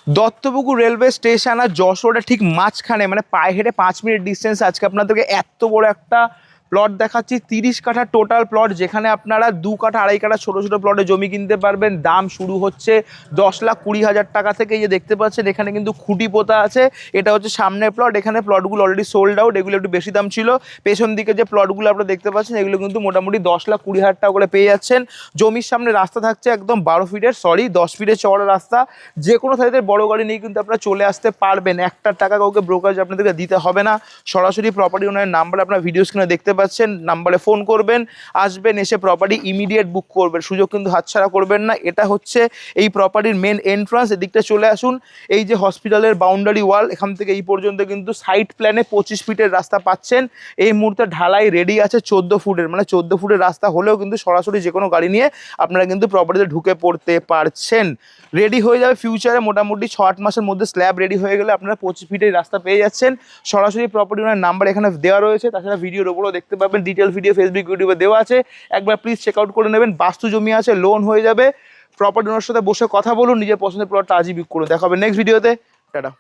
Duttapukur railway station আর যশোরের ঠিক মাঝখানে, মানে পায়ে হেঁটে 5 মিনিট ডিস্টেন্স। আজকে আপনাদেরকে এত বড় একটা প্লট দেখাচ্ছি, 30 কাঠা টোটাল প্লট, যেখানে আপনারা 2 কাঠা 2.5 কাঠা ছোটো ছোটো প্লটে জমি কিনতে পারবেন। দাম শুরু হচ্ছে 10,20,000 টাকা থেকে। এই যে দেখতে পাচ্ছেন এখানে কিন্তু খুঁটি পোতা আছে, এটা হচ্ছে সামনের প্লট। এখানে প্লটগুলো অলরেডি সোল্ড আউট, এগুলো একটু বেশি দাম ছিল। পেছন দিকে যে প্লটগুলো আপনারা দেখতে পাচ্ছেন এগুলো কিন্তু মোটামুটি 10,20,000 টাকা করে পেয়ে যাচ্ছেন। জমির সামনে রাস্তা থাকছে একদম 12 ফিটের, সরি 10 ফিটের চওড়া রাস্তা। যে কোনো সাইজের বড় গাড়ি নিয়ে কিন্তু আপনারা চলে আসতে পারবেন। একটা টাকা কাউকে ব্রোকারেজ আপনাদেরকে দিতে হবে না। সরাসরি প্রপার্টি ওনারের নাম্বার আপনারা ভিডিও স্ক্রিনে দেখতে পাচ্ছেন, নাম্বারে ফোন করবেন, আসবেন, এসে প্রপার্টি ইমিডিয়েট বুক করবেন। সুযোগ কিন্তু হাতছাড়া করবেন না। এটা হচ্ছে এই প্রপার্টির মেন এন্ট্রান্স, এদিকটা চলে আসুন। এই যে হসপিটালের বাউন্ডারি ওয়াল, এখান থেকে এই পর্যন্ত কিন্তু সাইড প্ল্যানে 25 ফিটের রাস্তা পাচ্ছেন। এই মুহূর্তে ঢালাই রেডি আছে 14 ফুটের, মানে 14 ফুটের রাস্তা হলেও কিন্তু সরাসরি যে কোনো গাড়ি নিয়ে আপনারা কিন্তু প্রপার্টিতে ঢুকে পড়তে পারছেন। রেডি হয়ে যাবে ফিউচারে, মোটামুটি 6-8 মাসের মধ্যে স্ল্যাব রেডি হয়ে গেলে আপনারা 25 ফিটের রাস্তা পেয়ে যাচ্ছেন। সরাসরি প্রপার্টি ওনার নাম্বার এখানে দেওয়া রয়েছে, তাছাড়া ভিডিওর ওপরও দেখতে পাবেন, ডিটেল ভিডিও ফেসবুক ইউটিউবে দেওয়া আছে। একবার প্লিজ চেক আউট করে নেবেন। বাস্তু জমি আছে, লোন হয়ে যাবে। প্রপার্টি ওনার সাথে বসে কথা বলুন, নিজের পছন্দের প্লটটা আজই বুক করুন। দেখা হবে নেক্সট ভিডিওতে। টাটা।